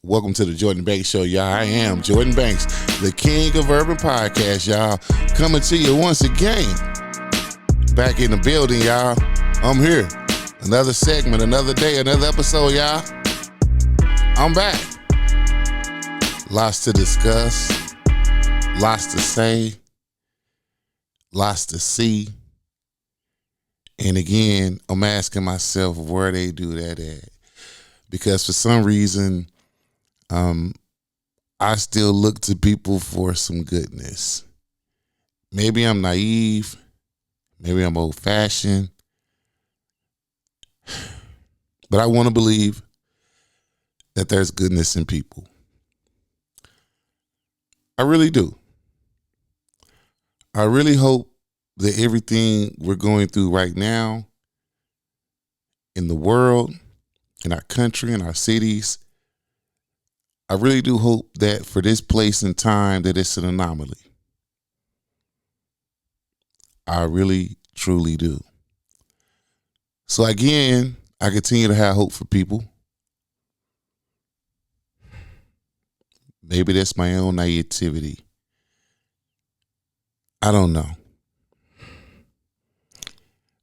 Welcome to the Jordan Banks Show, y'all. I am Jordan Banks, the king of urban podcasts, y'all. Coming to you once again. Back in the building, y'all. I'm here. Another segment, another day, another episode, y'all. I'm back. Lots to discuss. Lots to say. Lots to see. And again, I'm asking myself where they do that at. Because for some reason, I still look to people for some goodness. Maybe I'm naive. Maybe I'm old-fashioned. But I want to believe that there's goodness in people. I really do. I really hope that everything we're going through right now in the world, in our country, in our cities, I really do hope that for this place and time that it's an anomaly. I really, truly do. So again, I continue to have hope for people. Maybe that's my own naivety. I don't know.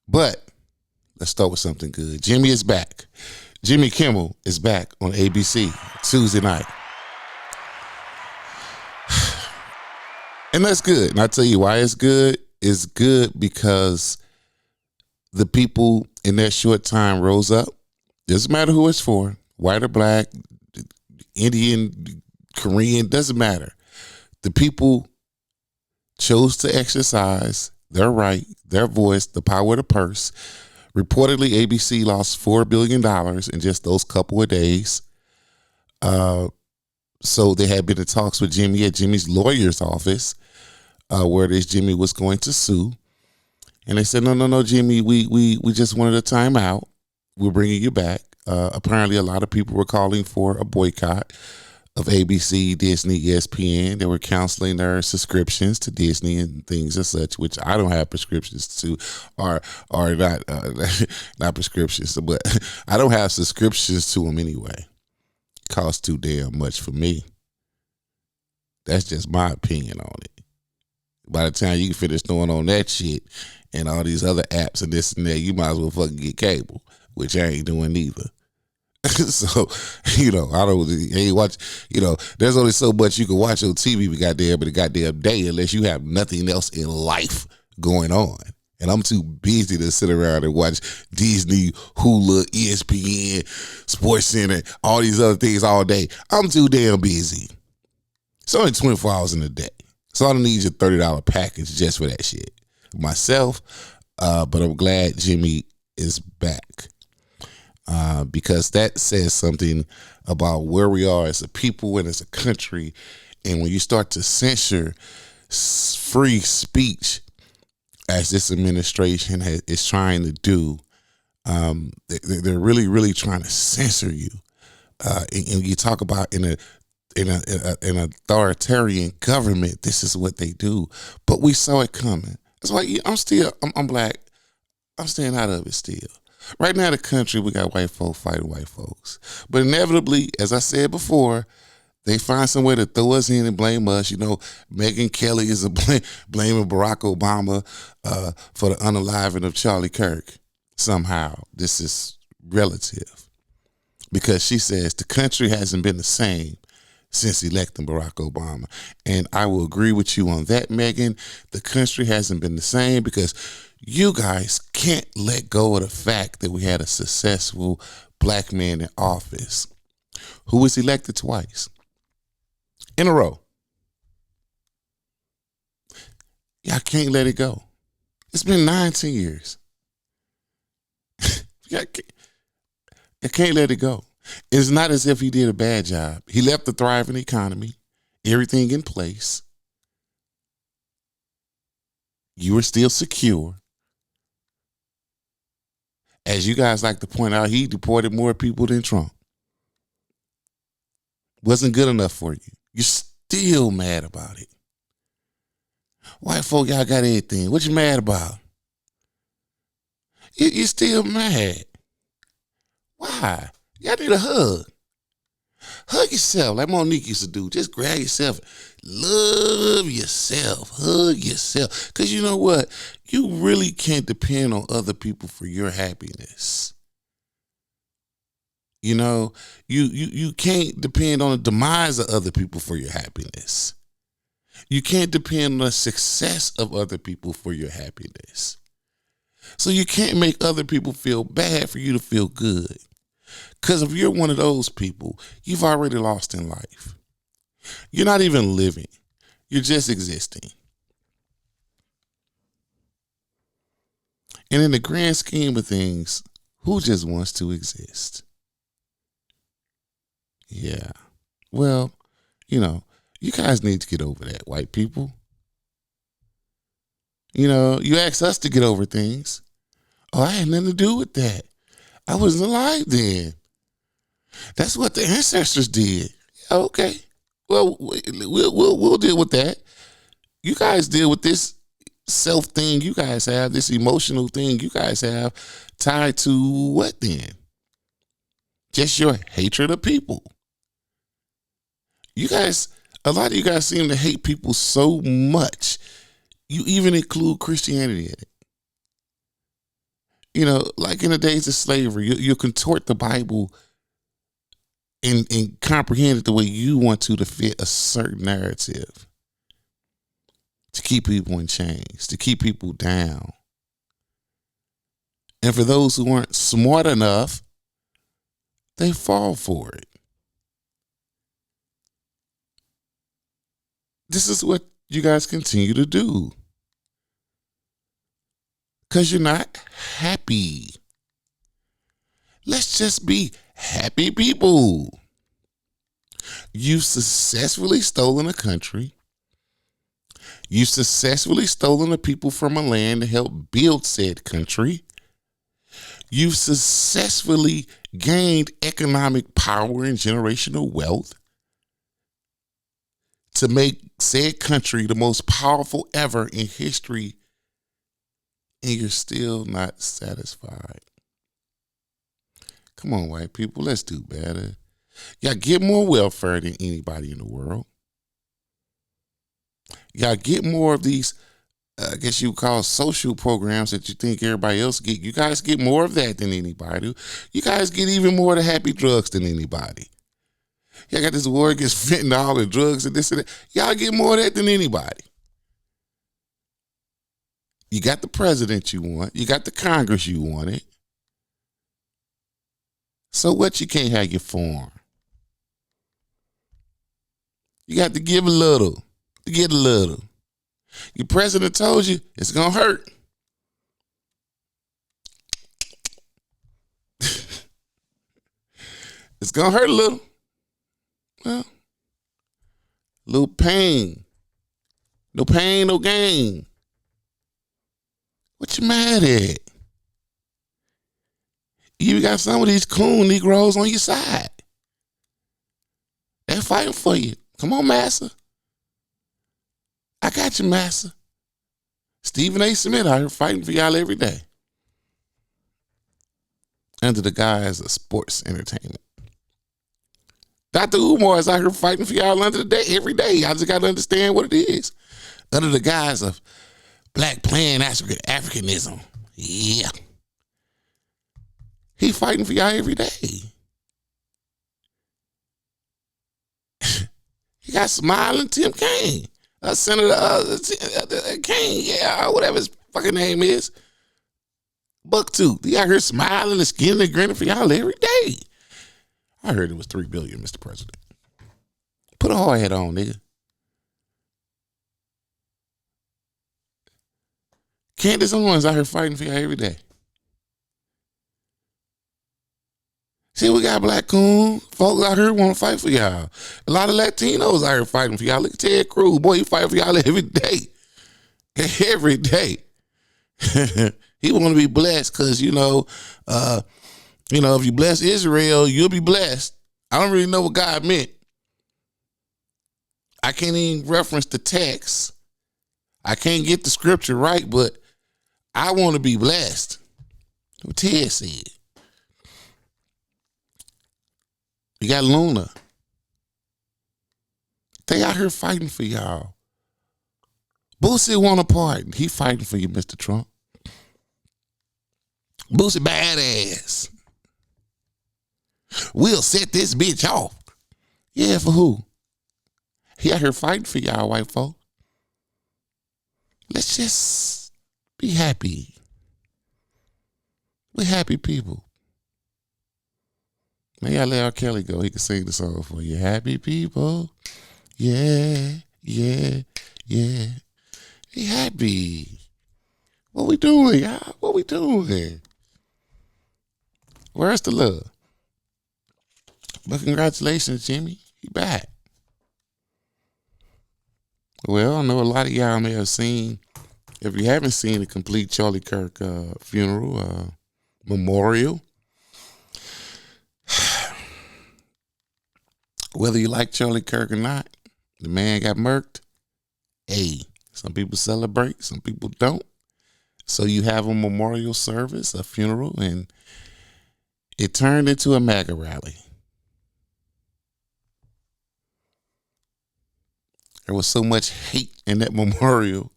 But let's start with something good. Jimmy is back. Jimmy Kimmel is back on ABC Tuesday night. And that's good. And I'll tell you why it's good. It's good because the people in that short time rose up. Doesn't matter who it's for, white or black, Indian, Korean, doesn't matter. The people chose to exercise their right, their voice, the power of the purse. Reportedly, ABC lost $4 billion in just those couple of days. So they had been in talks with Jimmy at Jimmy's lawyer's office, where this Jimmy was going to sue. And they said, no, Jimmy, we just wanted a timeout. We're bringing you back. Apparently, a lot of people were calling for a boycott of ABC, Disney, ESPN. They were canceling their subscriptions to Disney and things and such, which I don't have prescriptions to, or not not prescriptions, but I don't have subscriptions to them anyway. Costs too damn much for me. That's just my opinion on it. By the time you can finish throwing on that shit and all these other apps and this and that, you might as well fucking get cable, which I ain't doing either. So, I ain't watch, there's only so much you can watch on TV but the goddamn day unless you have nothing else in life going on. And I'm too busy to sit around and watch Disney, Hulu, ESPN, Sports Center, all these other things all day. I'm too damn busy. It's only 24 hours in a day. So I don't need your $30 package just for that shit. Myself, but I'm glad Jimmy is back. Because that says something about where we are as a people and as a country. And when you start to censor free speech, as this administration is trying to do, they're really, really trying to censor you. And you talk about in an authoritarian government, this is what they do. But we saw it coming. That's why I'm black. I'm staying out of it still. Right now in the country, we got white folks fighting white folks. But inevitably, as I said before, they find some way to throw us in and blame us. Megyn Kelly is blaming Barack Obama for the unaliving of Charlie Kirk. Somehow, this is relative. Because she says the country hasn't been the same since electing Barack Obama. And I will agree with you on that, Megyn. The country hasn't been the same because you guys can't let go of the fact that we had a successful black man in office who was elected twice in a row. Y'all can't let it go. It's been 19 years. I can't let it go. It's not as if he did a bad job. He left a thriving economy, everything in place. You were still secure. As you guys like to point out, he deported more people than Trump. Wasn't good enough for you. You're still mad about it. White folk, y'all got everything. What you mad about? You're still mad. Why? Y'all need a hug. Hug yourself like Monique used to do. Just grab yourself. Love yourself. Hug yourself. Because you know what? You really can't depend on other people for your happiness. You know, you can't depend on the demise of other people for your happiness. You can't depend on the success of other people for your happiness. So you can't make other people feel bad for you to feel good. Because if you're one of those people, you've already lost in life. You're not even living. You're just existing. And in the grand scheme of things, who just wants to exist? Yeah. Well, you guys need to get over that, white people. You asked us to get over things. Oh, I had nothing to do with that. I wasn't alive then. That's what the ancestors did. Okay. Well, we'll deal with that. You guys deal with this self thing you guys have, this emotional thing you guys have tied to what then? Just your hatred of people. A lot of you guys seem to hate people so much, you even include Christianity in it. Like in the days of slavery, you contort the Bible and comprehend it the way you want to fit a certain narrative. To keep people in chains, to keep people down. And for those who aren't smart enough, they fall for it. This is what you guys continue to do. Because you're not happy. Let's just be happy people. You've successfully stolen a country. You've successfully stolen the people from a land to help build said country. You've successfully gained economic power and generational wealth to make said country the most powerful ever in history, and you're still not satisfied. Come on, white people, let's do better. Y'all get more welfare than anybody in the world. Y'all get more of these, I guess you would call social programs that you think everybody else get. You guys get more of that than anybody. You guys get even more of the happy drugs than anybody. Y'all got this war against fentanyl and drugs and this and that. Y'all get more of that than anybody. You got the president you want. You got the Congress you wanted. So what, you can't have your form? You got to give a little to get a little. Your president told you it's going to hurt. It's going to hurt a little. Well, little pain. No pain, no gain. What you mad at? You got some of these coon Negroes on your side. They're fighting for you. Come on, massa. I got you, massa. Stephen A. Smith out here fighting for y'all every day. Under the guise of sports entertainment. Dr. Umar is out here fighting for y'all under the day every day. I just got to understand what it is. Under the guise of black Africanism. Yeah. He fighting for y'all every day. He got smiling Tim Kaine. Senator Kaine, whatever his fucking name is. Bucktooth. He out here smiling and skinning and grinning for y'all every day. I heard it was $3 billion, Mr. President. Put a hard hat on, nigga. Candace Owens out here fighting for y'all every day. See, we got black coon folks out here want to fight for y'all. A lot of Latinos out here fighting for y'all. Look at Ted Cruz. Boy, he fight for y'all every day. Every day. He want to be blessed because, if you bless Israel, you'll be blessed. I don't really know what God meant. I can't even reference the text. I can't get the scripture right, but I want to be blessed. What Ted said. You got Luna. out here fighting for y'all. Boosie want a pardon. He fighting for you, Mr. Trump. Boosie badass. We'll set this bitch off. Yeah, for who? He out here fighting for y'all, white folk. Let's just be happy. We're happy people. Man, y'all let R. Kelly go. He can sing the song for you. Happy people. Yeah, yeah, yeah. Be happy. What we doing, y'all? What we doing? Where's the love? But congratulations, Jimmy. He back. Well, I know a lot of y'all may have seen, if you haven't seen the complete Charlie Kirk funeral, memorial, whether you like Charlie Kirk or not, the man got murked. Hey, some people celebrate, some people don't. So you have a memorial service, a funeral, and it turned into a MAGA rally. There was so much hate in that memorial.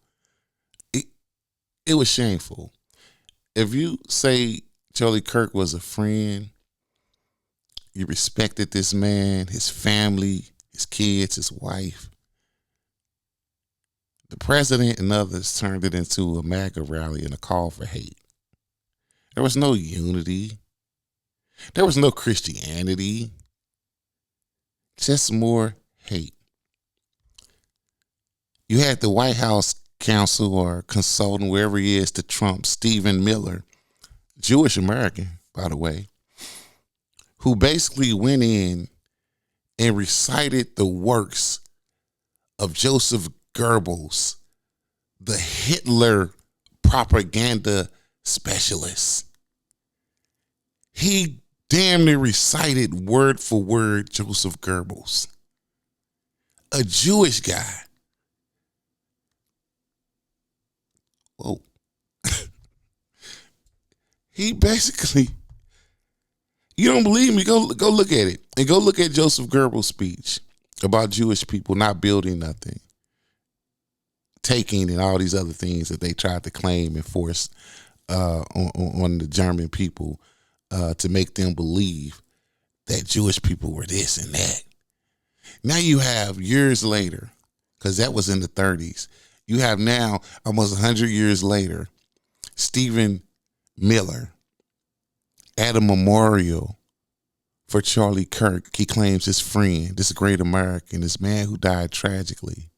It was shameful. If you say Charlie Kirk was a friend, you respected this man, his family, his kids, his wife, the president and others turned it into a MAGA rally and a call for hate. There was no unity. There was no Christianity. Just more hate. You had the White House counsel or consultant, wherever he is, to Trump, Stephen Miller, Jewish American, by the way, who basically went in and recited the works of Joseph Goebbels, the Hitler propaganda specialist. He damn near recited word for word Joseph Goebbels, a Jewish guy. Whoa. He basically, you don't believe me, go look at it. And go look at Joseph Goebbels' speech about Jewish people not building nothing, taking and all these other things that they tried to claim and force on the German people to make them believe that Jewish people were this and that. Now you have years later, because that was in the 30s, you have now almost 100 years later, Stephen Miller at a memorial for Charlie Kirk. He claims his friend, this great American, this man who died tragically,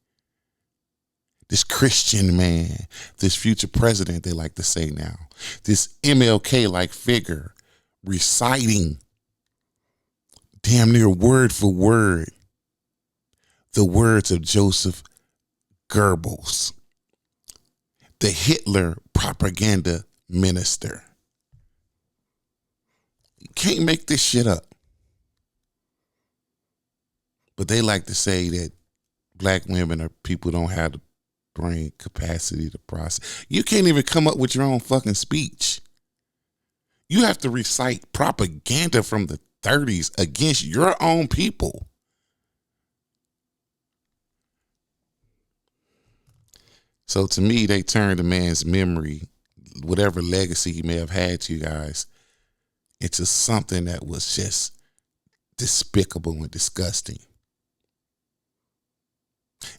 this Christian man, this future president, they like to say now, this MLK-like figure reciting damn near word for word the words of Joseph Goebbels, the Hitler propaganda minister. You can't make this shit up. But they like to say that black women or people don't have the brain capacity to process. You can't even come up with your own fucking speech. You have to recite propaganda from the 30s against your own people. So to me, they turned the man's memory, whatever legacy he may have had to you guys, into something that was just despicable and disgusting.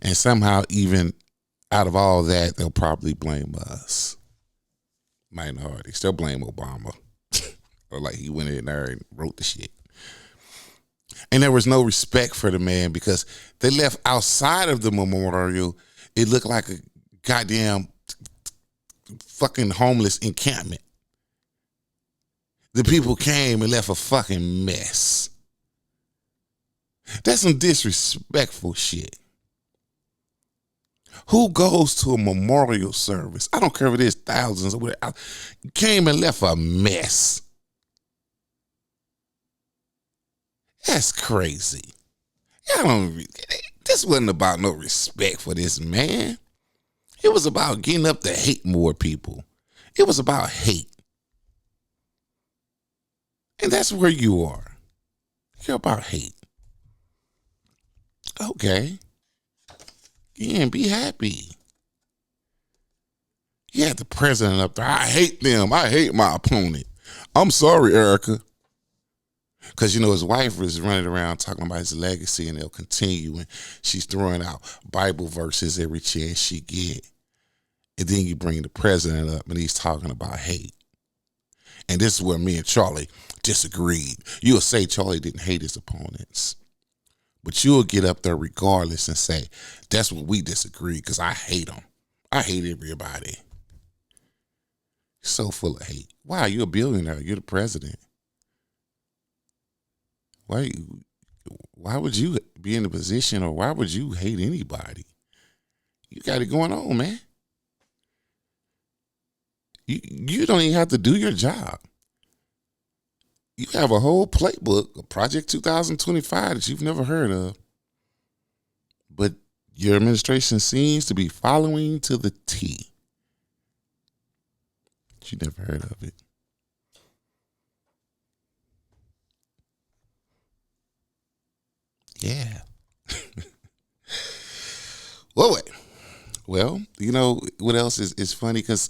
And somehow, even out of all that, they'll probably blame us, minorities. They'll blame Obama. Or like he went in there and wrote the shit. And there was no respect for the man because they left outside of the memorial. It looked like a goddamn fucking homeless encampment. The people came and left a fucking mess. That's some disrespectful shit. Who goes to a memorial service? I don't care if it is thousands or whatever. Came and left a mess. That's crazy. This wasn't about no respect for this man. It was about getting up to hate more people. It was about hate. And that's where you are. You're about hate. Okay. Again, be happy. You had the president up there. I hate them. I hate my opponent. I'm sorry, Erica. Because, his wife is running around talking about his legacy and they'll continue. And she's throwing out Bible verses every chance she get. And then you bring the president up and he's talking about hate. And this is where me and Charlie disagreed. You'll say Charlie didn't hate his opponents. But you'll get up there regardless and say, that's what we disagree because I hate them. I hate everybody. So full of hate. Wow, you're a billionaire. You're the president. Why would you be in a position, or why would you hate anybody? You got it going on, man. You don't even have to do your job. You have a whole playbook, a Project 2025 that you've never heard of. But your administration seems to be following to the T. You never heard of it. Yeah. Well, what else is funny? Because,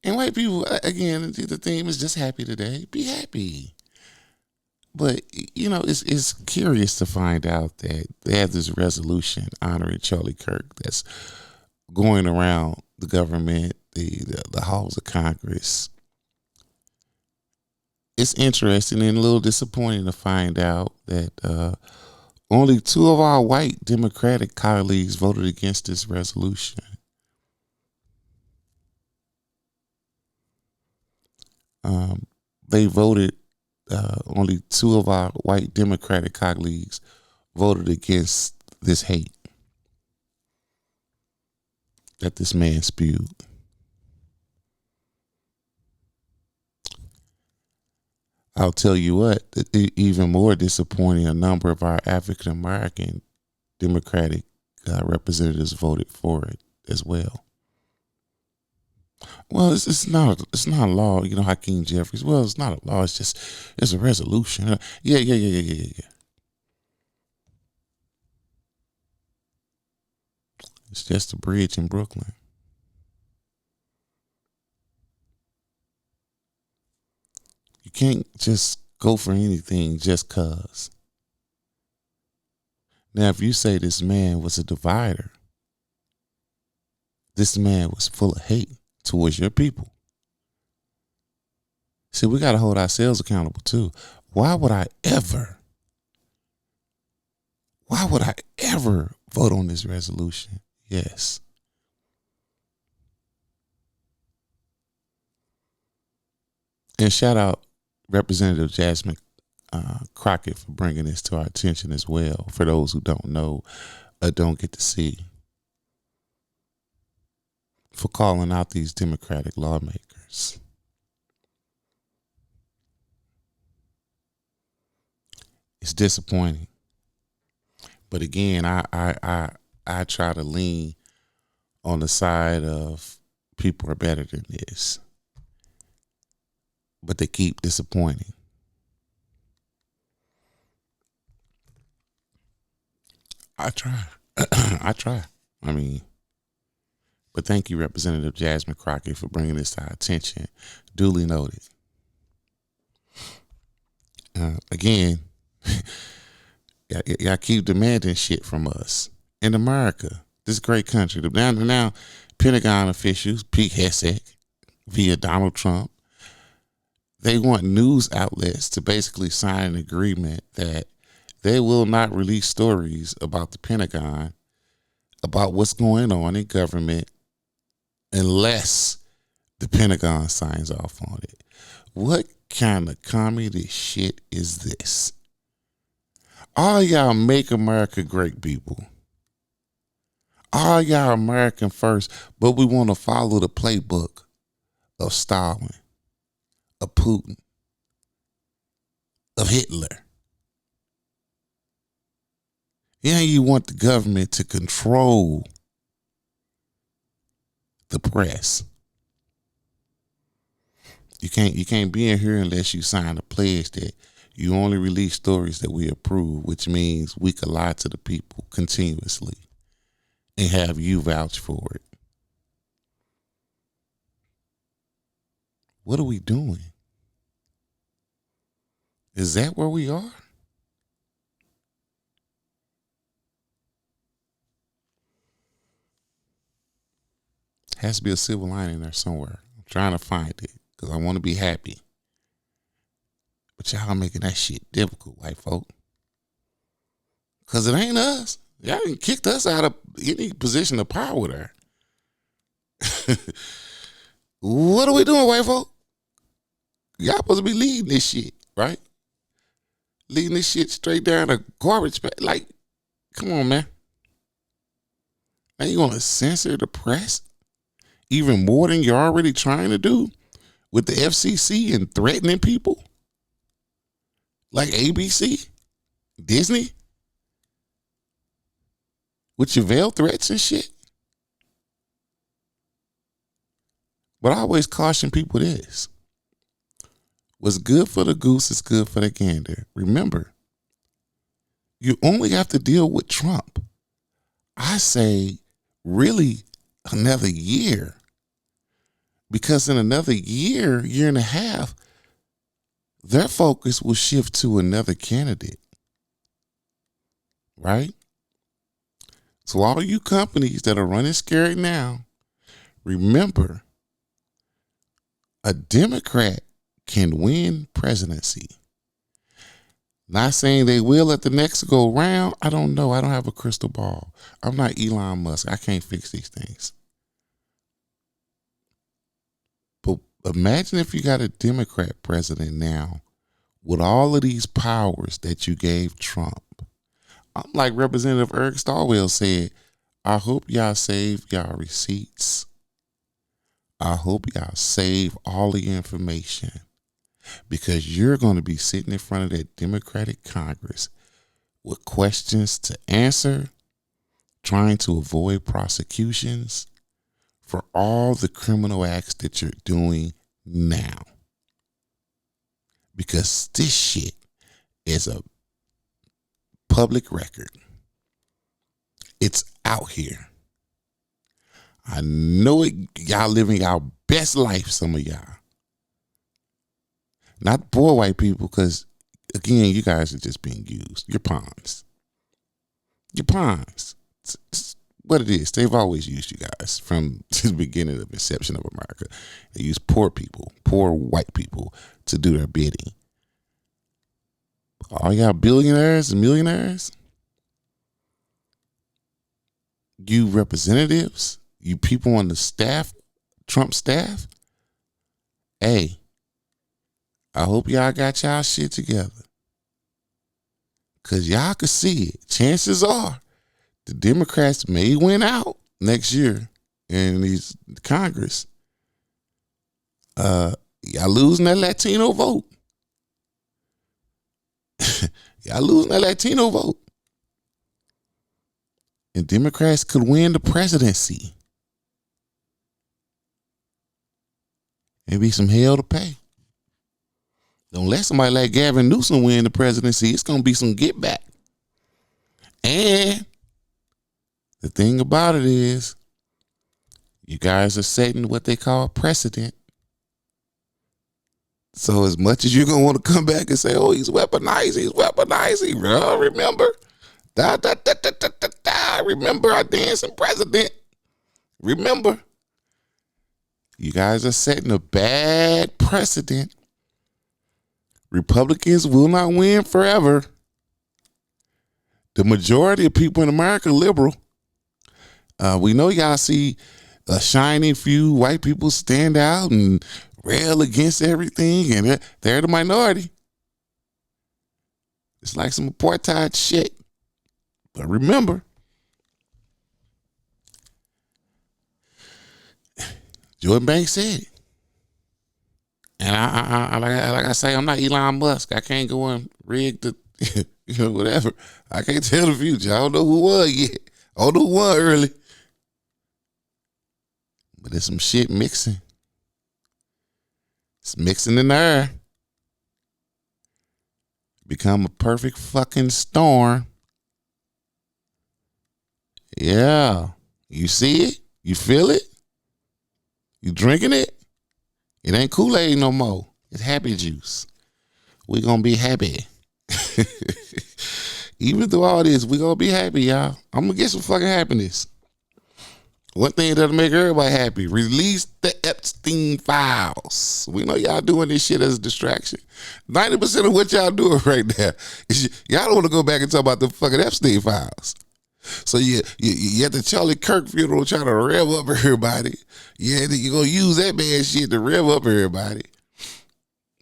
and white people, again, the theme is just happy today. Be happy. But, it's curious to find out that they have this resolution honoring Charlie Kirk that's going around the government, the halls of Congress. It's interesting and a little disappointing to find out that only 2 of our white Democratic colleagues voted against this resolution. They voted, only 2 of our white Democratic colleagues voted against this hate that this man spewed. I'll tell you what, even more disappointing, a number of our African American Democratic representatives voted for it as well. Well, it's not a law, Hakeem Jeffries. Well, it's not a law. It's a resolution. Yeah. It's just a bridge in Brooklyn. You can't just go for anything just cause. Now, if you say this man was a divider, this man was full of hate towards your people. See, we got to hold ourselves accountable too. Why would I ever vote on this resolution? Yes. And shout out Representative Jasmine Crockett for bringing this to our attention as well. For those who don't know, don't get to see, for calling out these Democratic lawmakers. It's disappointing, but again, I try to lean on the side of people are better than this, but they keep disappointing. I try. I try. But thank you, Representative Jasmine Crockett, for bringing this to our attention. Duly noted. Again, y'all keep demanding shit from us. In America, this great country. Now, Pentagon officials, Pete Hegseth, via Donald Trump, they want news outlets to basically sign an agreement that they will not release stories about the Pentagon, about what's going on in government, unless the Pentagon signs off on it. What kind of comedy shit is this? All y'all make America great people. All y'all American first, but we want to follow the playbook of Stalin, of Putin, of Hitler. Yeah, you want the government to control the press. You can't be in here unless you sign a pledge that you only release stories that we approve, which means we can lie to the people continuously and have you vouch for it. What are we doing? Is that where we are? Has to be a silver lining there somewhere. I'm trying to find it because I want to be happy. But y'all making that shit difficult, white folk. Because it ain't us. Y'all done kicked us out of any position of power there. What are we doing, white folk? Y'all supposed to be leading this shit, right? Leading this shit straight down the garbage bag. Like, come on, man. Now you gonna censor the press even more than you're already trying to do with the FCC and threatening people? Like ABC, Disney, with your veil threats and shit. But I always caution people this. What's good for the goose is good for the gander. Remember, you only have to deal with Trump. I say, really, another year. Because in another year, year and a half, their focus will shift to another candidate. Right? So all you companies that are running scared now, remember, a Democrat can win presidency. Not saying they will at the next go round. I don't know. I don't have a crystal ball. I'm not Elon Musk. I can't fix these things. But imagine if you got a Democrat president now with all of these powers that you gave Trump. I'm like Representative Eric Stallwell said, I hope y'all save y'all receipts. I hope y'all save all the information because you're going to be sitting in front of that Democratic Congress with questions to answer, trying to avoid prosecutions for all the criminal acts that you're doing now. Because this shit is a public record. It's out here. I know it. Y'all living our best life, some of y'all. Not poor white people, because, again, you guys are just being used. You're pawns. You're pawns. It's what it is. They've always used you guys from the beginning of inception of America. They use poor people, poor white people, to do their bidding. All y'all billionaires and millionaires, you representatives, you people on the staff, Trump staff, hey, I hope y'all got y'all shit together. Because y'all could see it. Chances are the Democrats may win out next year in these Congress. Y'all losing that Latino vote. Y'all losing that Latino vote. And Democrats could win the presidency. It'd be some hell to pay. Don't let somebody like Gavin Newsom win the presidency. It's going to be some get back. And the thing about it is, you guys are setting what they call precedent. So as much as you're going to want to come back and say, oh, he's weaponizing. Well, remember? Remember our dancing president. Remember? You guys are setting a bad precedent. Republicans will not win forever. The majority of people in America are liberal. We know y'all see a shining few white people stand out and rail against everything, and they're the minority. It's like some apartheid shit. But remember, Jordan Banks said it. And I like I say, I'm not Elon Musk. I can't go and rig the, whatever. I can't tell the future. I don't know who won yet. I don't know who won early. But there's some shit mixing. It's mixing in the air. Become a perfect fucking storm. Yeah. You see it? You feel it? You drinking it? It ain't Kool-Aid no more. It's happy juice. We gonna be happy. Even through all this, we gonna be happy, y'all. I'm gonna get some fucking happiness. One thing that'll make everybody happy: release the Epstein files. We know y'all doing this shit as a distraction. 90% of what y'all doing right now is y'all don't want to go back and talk about the fucking Epstein files. So you at the Charlie Kirk funeral trying to rev up everybody. Yeah, you gonna use that bad shit to rev up everybody.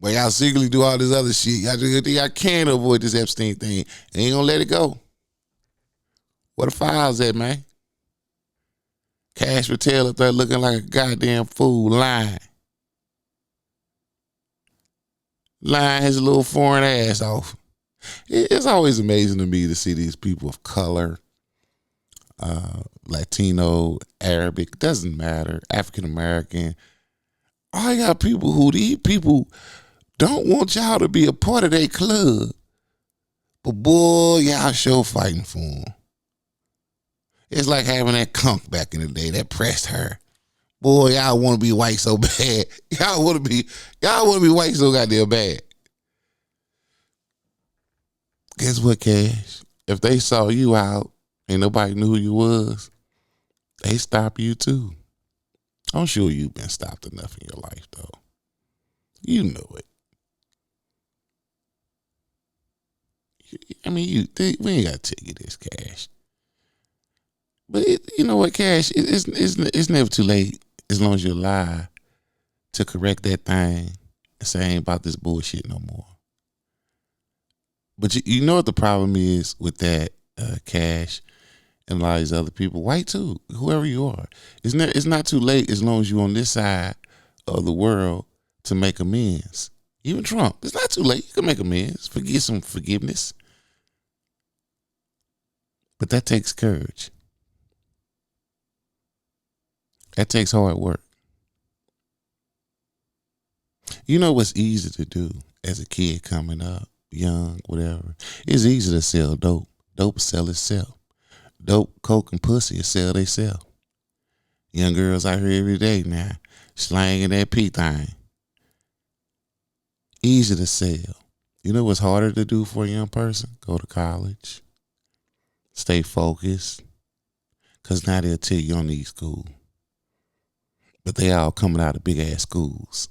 But y'all secretly do all this other shit. Y'all think y'all can avoid this Epstein thing. Ain't gonna let it go. Where the files at, man? Cash Patel up there looking like a goddamn fool, lying his little foreign ass off. It's always amazing to me to see these people of color, Latino, Arabic, doesn't matter, African American. I got people who these people don't want y'all to be a part of their club, but boy, y'all sure fighting for them. It's like having that conk back in the day that pressed her. Boy, y'all want to be white so bad. Y'all want to be white so goddamn bad. Guess what, Cash? If they saw you out and nobody knew who you was, they stop you too. I'm sure you've been stopped enough in your life, though. You know it. I mean, we ain't got to tell you this, Cash. But you know what, Cash? It's never too late as long as you're alive to correct that thing and say, I ain't about this bullshit no more. But you know what the problem is with that, Cash, and a lot of these other people, white too, whoever you are. It's not too late as long as you're on this side of the world to make amends. Even Trump, it's not too late. You can make amends, get some forgiveness. But that takes courage. That takes hard work. You know what's easy to do as a kid coming up, young, whatever? It's easy to sell dope. Dope sell itself. Dope, coke, and pussy sell they sell. Young girls out here every day now, slanging that P thing. Easy to sell. You know what's harder to do for a young person? Go to college. Stay focused. Because now they'll tell you don't need school. But they all coming out of big ass schools.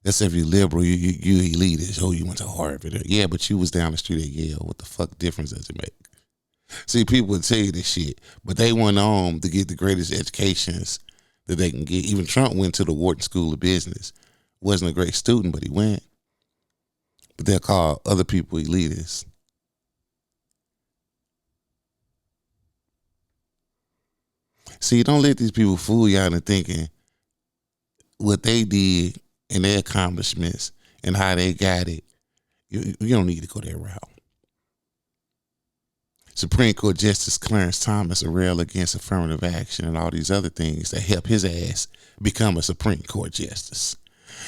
That's if you're liberal, you elitist. Oh, you went to Harvard. Yeah, but you was down the street at Yale. What the fuck difference does it make? See, people would tell you this shit, but they went on to get the greatest educations that they can get. Even Trump went to the Wharton School of Business. Wasn't a great student, but he went. But they'll call other people elitists. See, don't let these people fool y'all into thinking what they did and their accomplishments and how they got it. You don't need to go that route. Supreme Court Justice Clarence Thomas railed against affirmative action and all these other things that help his ass become a Supreme Court justice.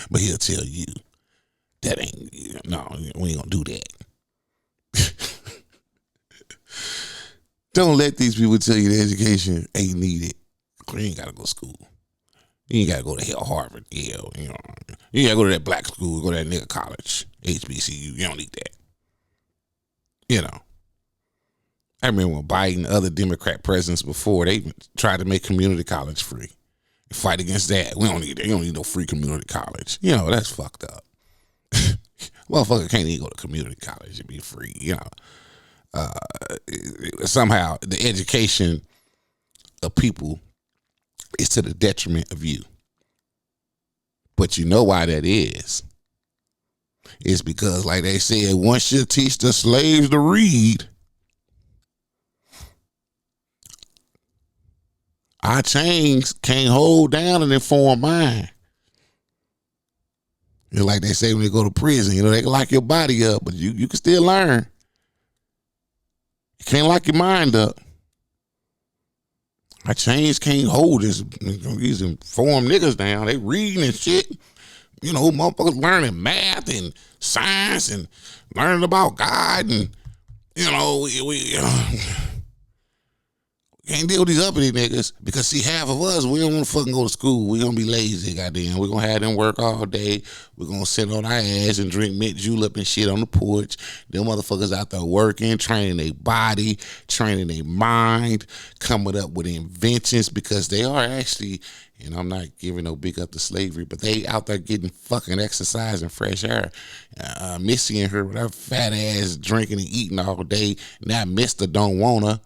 But he'll tell you, that ain't, no, we ain't gonna do that. Don't let these people tell you the education ain't needed. You ain't gotta go to school. You ain't gotta go to Harvard, Yale. You ain't gotta go to that black school, go to that nigga college, HBCU. You don't need that. You know. I remember when Biden and other Democrat presidents before, they tried to make community college free. Fight against that. We don't need that. You don't need no free community college. You know, that's fucked up. Motherfucker can't even go to community college and be free, you know. Somehow the education of people is to the detriment of you. But you know why that is. It's because, like they said, once you teach the slaves to read, our chains can't hold down an informed mind. It's like they say when they go to prison, you know, they can lock your body up, but you can still learn. You can't lock your mind up. Our chains can't hold this. These informed niggas down. They reading and shit. You know, motherfuckers learning math and science and learning about God. And, you know, Can't deal with these uppity niggas because see, half of us, we don't want to fucking go to school. We gonna be lazy, goddamn. We gonna have them work all day. We gonna sit on our ass and drink mint julep and shit on the porch. Them motherfuckers out there working, training their body, training their mind, coming up with inventions because they are actually, and I'm not giving no big up to slavery, but they out there getting fucking exercise and fresh air. Missy and her with her fat ass drinking and eating all day. Now Mister don't wanna.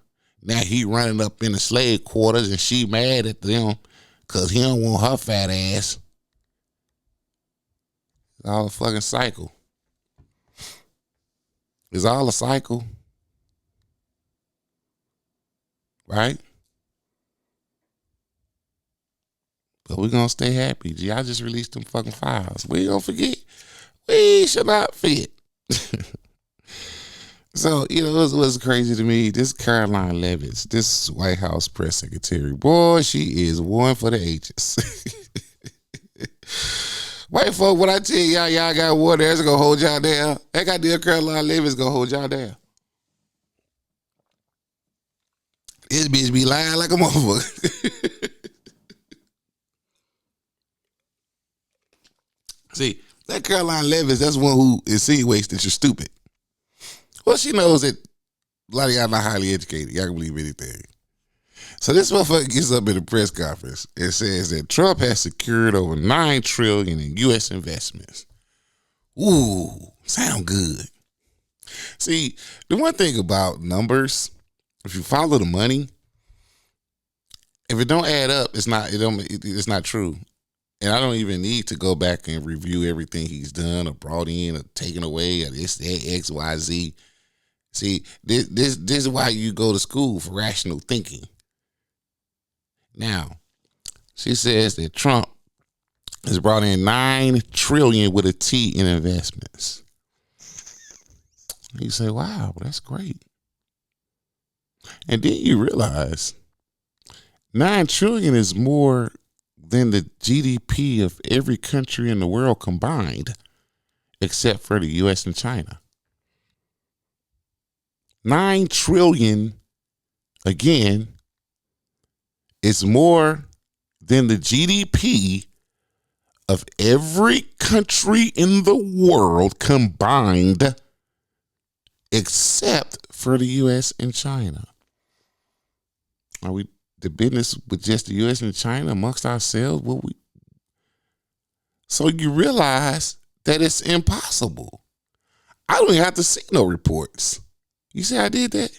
Now he running up in the slave quarters and she mad at them because he don't want her fat ass. It's all a fucking cycle. It's all a cycle. Right? But we're going to stay happy. Gee, I just released them fucking files. We ain't going to forget. We should not forget. So, it was crazy to me. This Caroline Levitt, this White House press secretary, boy, she is one for the ages. White folk, when I tell y'all got one that's going to hold y'all down, that goddamn Caroline Levitt's going to hold y'all down. This bitch be lying like a motherfucker. See, that Caroline Levitt, that's one who insinuates that you're stupid. Well, she knows that a lot of y'all not highly educated. Y'all can believe anything. So this motherfucker gets up in a press conference and says that Trump has secured over $9 trillion in U.S. investments. Ooh, sound good. See, the one thing about numbers, if you follow the money, if it don't add up, it's not true. And I don't even need to go back and review everything he's done or brought in or taken away or this, that, X, Y, Z. See, this is why you go to school for rational thinking. Now, she says that Trump has brought in $9 trillion with a T in investments. You say, wow, that's great. And then you realize $9 trillion is more than the GDP of every country in the world combined, except for the U.S. and China. $9 trillion, again, is more than the GDP of every country in the world combined, except for the U.S. and China. Are we the business with just the U.S. and China amongst ourselves? So you realize that it's impossible. I don't even have to see no reports. You see I did that?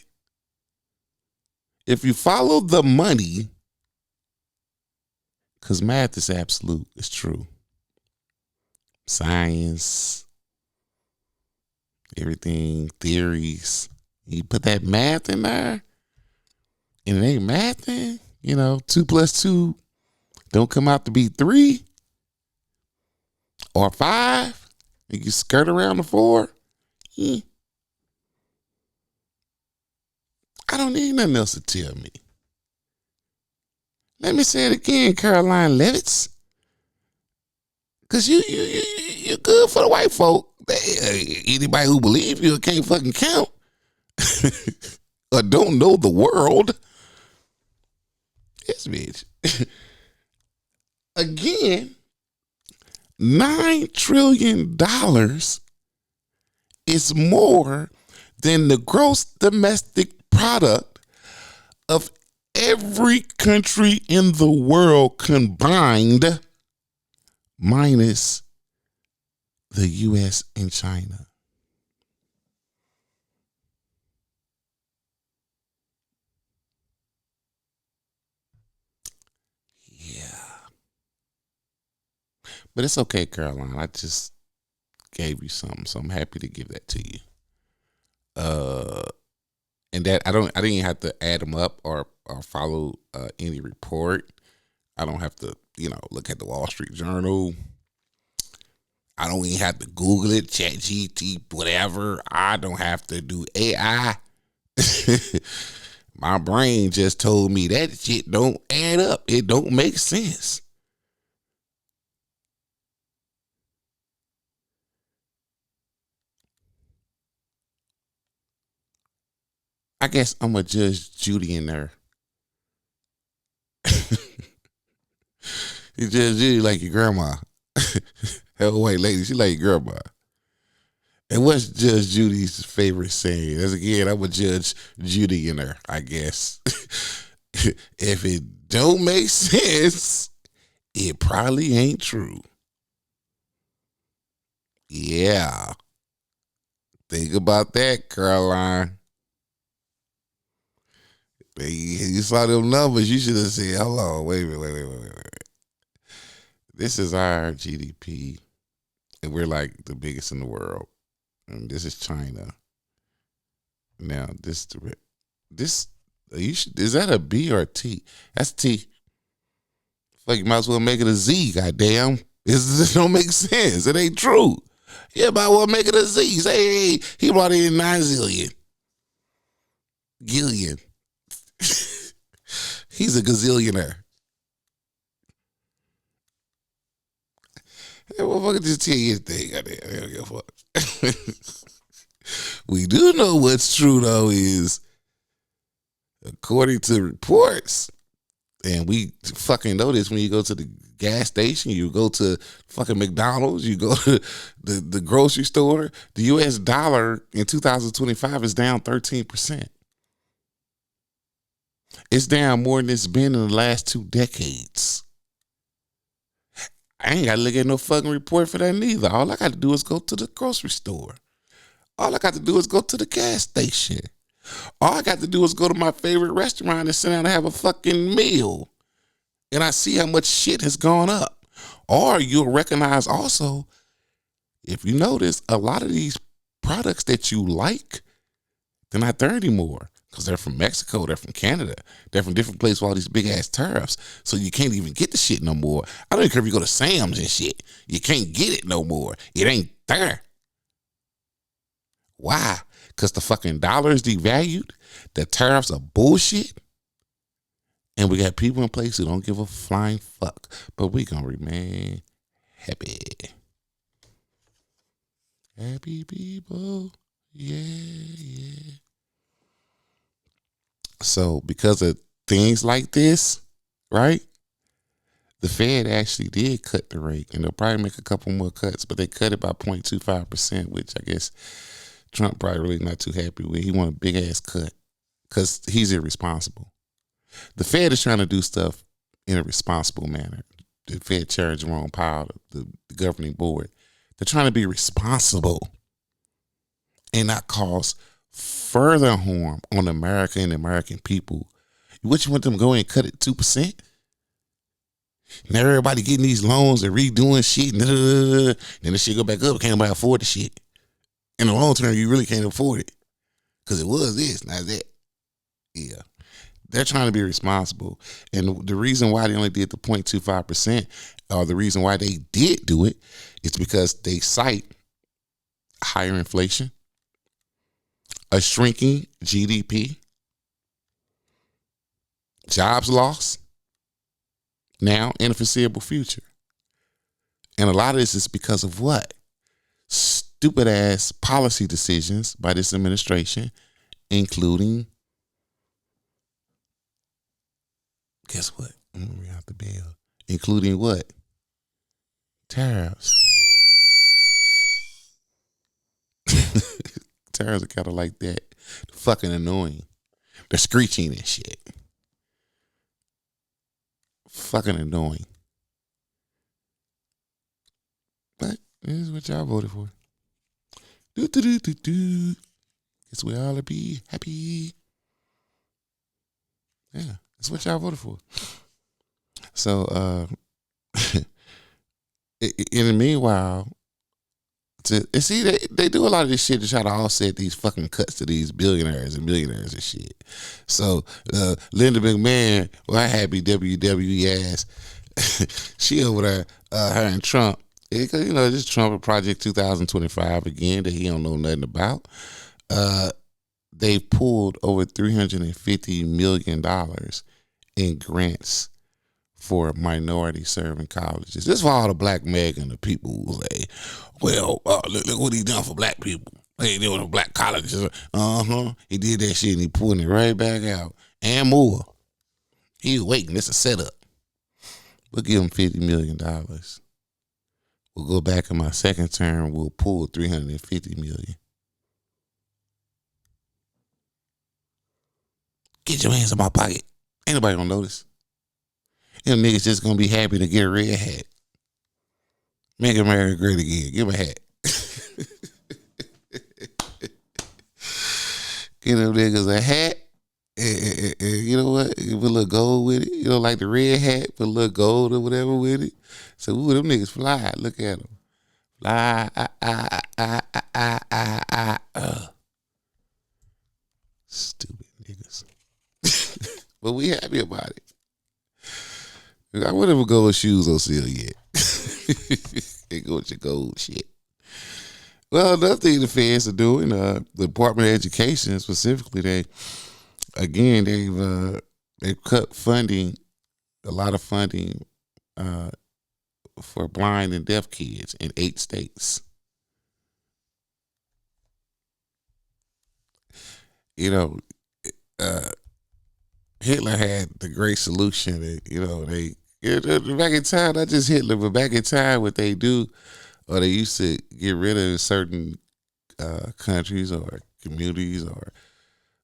If you follow the money, because math is absolute, it's true. Science, everything, theories. You put that math in there, and it ain't mathing. 2 plus 2 don't come out to be 3 or 5. And you skirt around the 4. I don't need nothing else to tell me. Let me say it again, Caroline Levitt. Because you're good for the white folk. Anybody who believe you can't fucking count or don't know the world. This bitch. Again, $9 trillion is more than the gross domestic product of every country in the world combined, minus the U.S. and China. Yeah. But it's okay, Caroline. I just gave you something, so I'm happy to give that to you. And that I didn't have to add them up or follow any report. I don't have to, look at the Wall Street Journal. I don't even have to Google it, ChatGPT, whatever. I don't have to do AI. My brain just told me that shit don't add up. It don't make sense. I guess I'm a Judge Judy in there. You Judge Judy like your grandma. Hell, white lady, she like your grandma. And what's Judge Judy's favorite saying? As again, I'm a Judge Judy in her, I guess. If it don't make sense, it probably ain't true. Yeah. Think about that, Caroline. You saw them numbers, you should have said, hold on, wait a minute, wait. This is our GDP, and we're like the biggest in the world. And this is China. Now, is that a B or a T? That's T. Like you might as well make it a Z, goddamn. This don't make sense. It ain't true. Yeah, might well make it a Z. Say, hey, he brought in 9 zillion. Gillion. He's a gazillionaire. Hey, motherfucker, just tell you anything. Goddamn, I don't give a fuck. We do know what's true, though, is according to reports, and we fucking know this when you go to the gas station, you go to fucking McDonald's, you go to the grocery store, the U.S. dollar in 2025 is down 13%. It's down more than it's been in the last 2 decades. I ain't got to look at no fucking report for that neither. All I got to do is go to the grocery store. All I got to do is go to the gas station. All I got to do is go to my favorite restaurant and sit down and have a fucking meal. And I see how much shit has gone up. Or you'll recognize also, if you notice, a lot of these products that you like, they're not there anymore. Because they're from Mexico, they're from Canada, they're from different places with all these big ass tariffs. So you can't even get the shit no more. I don't even care if you go to Sam's and shit. You can't get it no more. It ain't there. Why? Because the fucking dollar is devalued. The tariffs are bullshit. And we got people in place who don't give a flying fuck. But we gonna remain happy. Happy people. Yeah. So because of things like this, right? The Fed actually did cut the rate, and they'll probably make a couple more cuts, but they cut it by 0.25%, which I guess Trump probably really not too happy with. He want a big ass cut because he's irresponsible. The Fed is trying to do stuff in a responsible manner. The Fed Chair Jerome Powell, the governing board, they're trying to be responsible and not cause further harm on America and the American people. What you want them to go and cut it 2%? Now everybody getting these loans and redoing shit, and then the shit go back up. Can't nobody afford the shit. In the long term, you really can't afford it because it was this, not that. Yeah, they're trying to be responsible, and the reason why they only did the 0.25%, or the reason why they did do it, is because they cite higher inflation, a shrinking GDP, jobs lost now in the foreseeable future. And a lot of this is because of what? Stupid ass policy decisions by this administration, including, guess what? I'm gonna read out the bill. Including what? Tariffs. Tariffs are kind of like that. They're fucking annoying. They're screeching and shit. Fucking annoying. But this is what y'all voted for. Guess we all be happy. Yeah, that's what y'all voted for. So, in the meanwhile, see, they do a lot of this shit to try to offset these fucking cuts to these billionaires and millionaires and shit. So Linda McMahon, well, I happy WWE ass, she over there, her and Trump, because this Trump Project 2025 again that he don't know nothing about. They pulled over $350 million in grants for minority serving colleges. This is for all the black Meg and the people who say, well, look what he done for black people. He did with black colleges. He did that shit and he pulled it right back out. And more. He was waiting. It's a setup. We'll give him $50 million. We'll go back in my second term. We'll pull $350 million. Get your hands in my pocket. Ain't nobody gonna notice. Them niggas just gonna be happy to get a red hat. Make America great again. Give him a hat. Give them niggas a hat. And you know what? Put a little gold with it. You know, like the red hat, put a little gold or whatever with it. So, ooh, them niggas fly. Look at them. Fly. Stupid niggas. But we happy about it. I wouldn't even go with shoes on sale yet. They go with your gold shit. Well, another thing the feds are doing, the Department of Education specifically, they've cut funding, a lot of funding for blind and deaf kids in 8 states. You know, Hitler had the great solution. Back in time, not just Hitler, but back in time, what they do, or they used to get rid of certain countries or communities or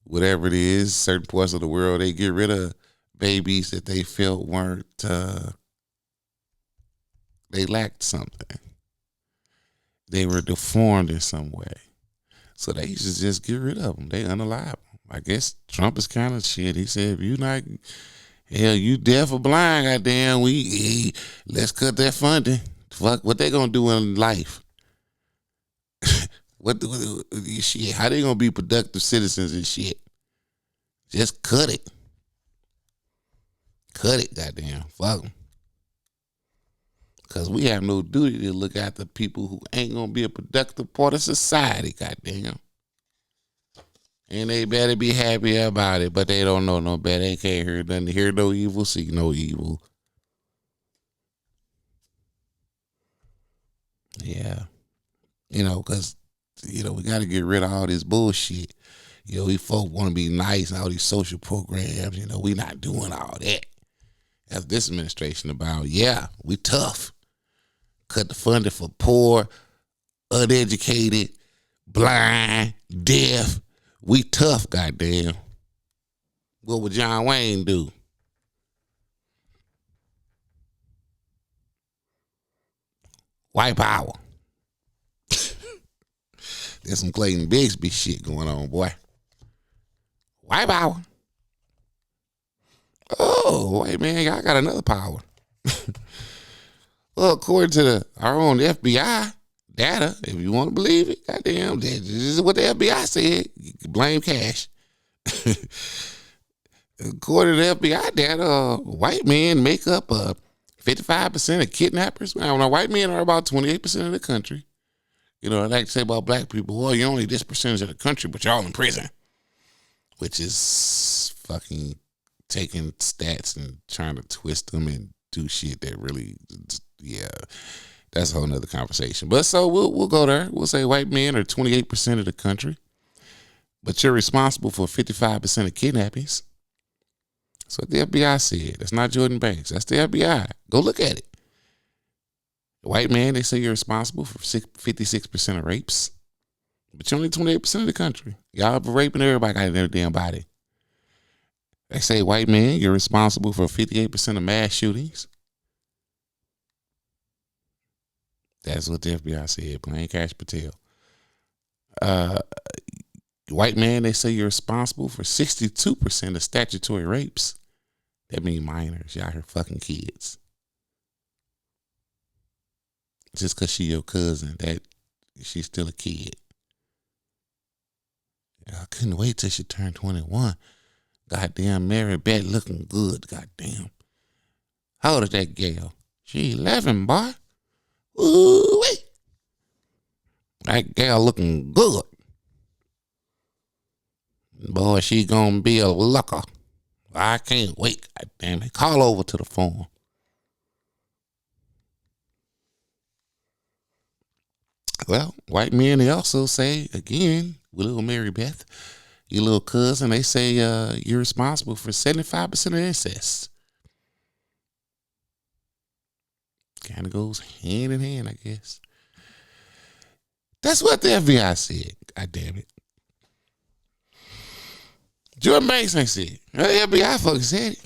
whatever it is, certain parts of the world, they get rid of babies that they felt weren't, they lacked something. They were deformed in some way. So they used to just get rid of them. They unalive them. I guess Trump is kind of shit. He said, if you not, hell, you deaf or blind, goddamn, let's cut that funding. Fuck, what they gonna do in life? Shit? How they gonna be productive citizens and shit? Just cut it. Cut it, goddamn. Fuck them. Because we have no duty to look after people who ain't gonna be a productive part of society, goddamn. And they better be happy about it, but they don't know no better. They can't hear nothing. Hear no evil, see no evil. Yeah. Because, we got to get rid of all this bullshit. We folk want to be nice and all these social programs. We not doing all that. That's this administration about. Yeah, we tough. Cut the funding for poor, uneducated, blind, deaf. We tough, goddamn. What would John Wayne do? White power. There's some Clayton Bigsby shit going on, boy. White power. Oh, wait, man, y'all got another power. Well, according to our own FBI data, if you want to believe it, goddamn, this is what the FBI said. You can blame Cash. According to the FBI data, white men make up 55% of kidnappers. Now, white men are about 28% of the country. I like to say about black people, well, you're only this percentage of the country, but y'all in prison. Which is fucking taking stats and trying to twist them and do shit that really, yeah, that's a whole nother conversation. But so we'll go there. We'll say white men are 28% of the country, but you're responsible for 55% of kidnappings. That's what the FBI said. That's not Jordan Banks. That's the FBI. Go look at it. White man, they say you're responsible for 56% of rapes, but you're only 28% of the country. Y'all be raping everybody got in their damn body. They say white man, you're responsible for 58% of mass shootings. That's what the FBI said. Plain Cash Patel. White man, they say you're responsible for 62% of statutory rapes. That mean minors. Y'all here fucking kids. Just because she your cousin, that she's still a kid. I couldn't wait till she turned 21. Goddamn, Mary Beth looking good. Goddamn. How old is that girl? She 11, boy. Ooh, wait. That girl looking good. Boy, she gonna be a looker. I can't wait. Goddamn it. Call over to the phone. Well, white men, they also say, again, with little Mary Beth, your little cousin, they say you're responsible for 75% of incest. Kind of goes hand in hand, I guess. That's what the FBI said. God damn it. Jordan Banks ain't said it. The FBI fucking said it.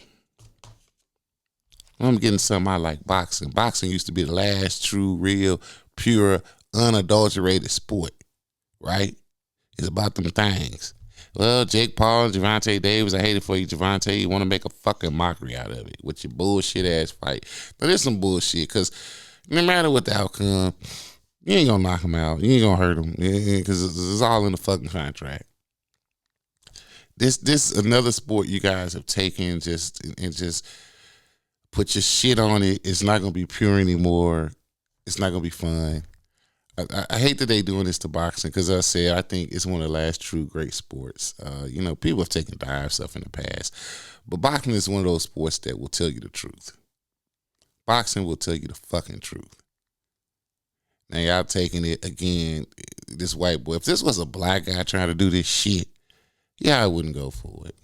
I'm getting something I like boxing. Boxing used to be the last true, real, pure, unadulterated sport, right? It's about them things. Well, Jake Paul and Gervonta Davis, I hate it for you, Gervonta. You want to make a fucking mockery out of it with your bullshit ass fight. But there's some bullshit because no matter what the outcome, you ain't gonna knock him out. You ain't gonna hurt him because it's all in the fucking contract. This another sport you guys have taken just put your shit on it. It's not gonna be pure anymore. It's not gonna be fun. I hate that they doing this to boxing because I said I think it's one of the last true great sports. People have taken dive stuff in the past, but boxing is one of those sports that will tell you the truth. Boxing will tell you the fucking truth. Now y'all taking it again. This white boy. If this was a black guy trying to do this shit, yeah, I wouldn't go for it.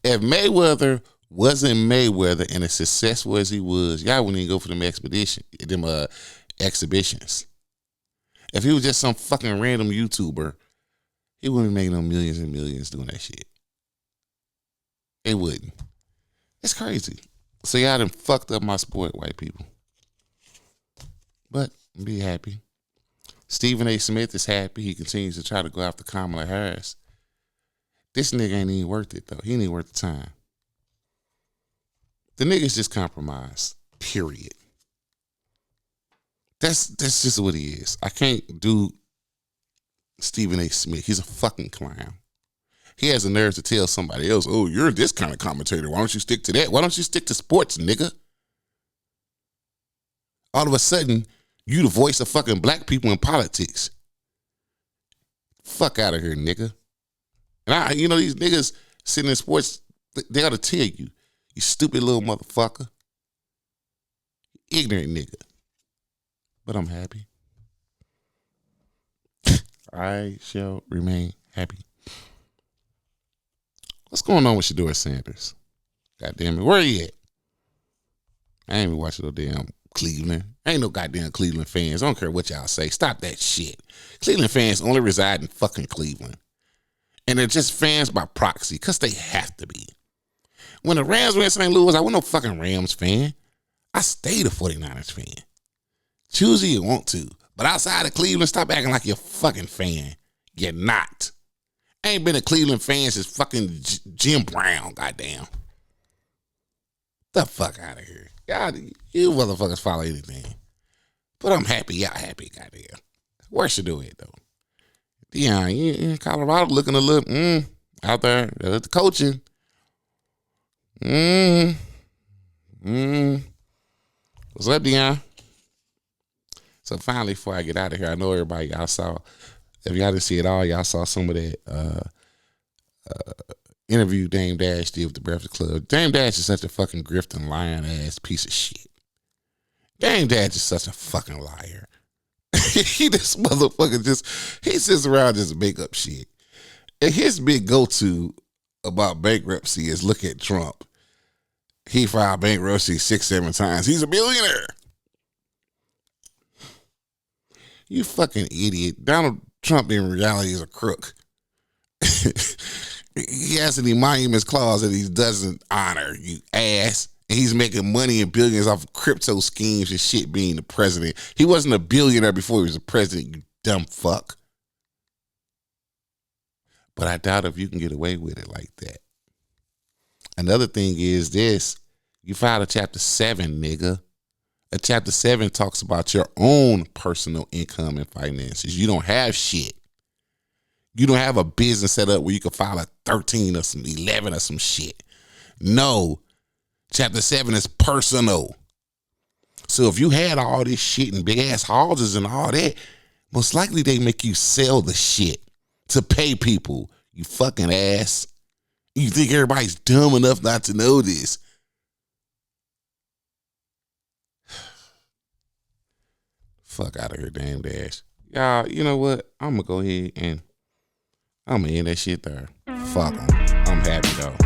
If Mayweather wasn't Mayweather and as successful as he was, y'all wouldn't even go for them exhibitions. If he was just some fucking random YouTuber, he wouldn't be making no millions and millions doing that shit. It wouldn't. It's crazy. So y'all done fucked up my sport, white people. But be happy. Stephen A. Smith is happy. He continues to try to go after Kamala Harris. This nigga ain't even worth it, though. He ain't even worth the time. The nigga's just compromised. Period. That's just what he is. I can't do Stephen A. Smith. He's a fucking clown. He has the nerve to tell somebody else, oh, you're this kind of commentator. Why don't you stick to that? Why don't you stick to sports, nigga? All of a sudden, you the voice of fucking black people in politics. Fuck out of here, nigga. And these niggas sitting in sports, they ought to tell you, you stupid little motherfucker. Ignorant nigga. But I'm happy. I shall remain happy. What's going on with Shedeur Sanders? God damn it. Where he at? I ain't even watching no damn Cleveland. Ain't no goddamn Cleveland fans. I don't care what y'all say. Stop that shit. Cleveland fans only reside in fucking Cleveland. And they're just fans by proxy because they have to be. When the Rams were in St. Louis, I wasn't no fucking Rams fan. I stayed a 49ers fan. Choose who you want to. But outside of Cleveland, stop acting like you're a fucking fan. You're not. I ain't been a Cleveland fan since fucking Jim Brown, goddamn. The fuck out of here. God, you motherfuckers follow anything. But I'm happy, y'all happy, goddamn. Where should do it, though? Deion, you in Colorado looking a little, out there. The coaching. What's up, Deion? So finally, before I get out of here, I know everybody, y'all saw, if y'all didn't see it all, y'all saw some of that interview Dame Dash did with the Breakfast Club. Dame Dash is such a fucking grifting, lying ass piece of shit. Dame Dash is such a fucking liar. This motherfucker he sits around just make up shit. And his big go-to about bankruptcy is look at Trump. He filed bankruptcy 6-7 times. He's a billionaire. You fucking idiot. Donald Trump in reality is a crook. He has an emoluments clause that he doesn't honor, you ass. And he's making money and billions off of crypto schemes and shit being the president. He wasn't a billionaire before he was a president, you dumb fuck. But I doubt if you can get away with it like that. Another thing is this. You filed a Chapter 7, nigga. A Chapter 7 talks about your own personal income and finances. You don't have shit. You don't have a business set up where you can file a 13 or some 11 or some shit. No. Chapter 7 is personal. So if you had all this shit and big ass houses and all that, most likely they make you sell the shit to pay people. You fucking ass. You think everybody's dumb enough not to know this. Fuck out of here, damn Dash. Y'all, you know what? I'm going to go ahead and I'm going to end that shit there. Fuck 'em. I'm happy though.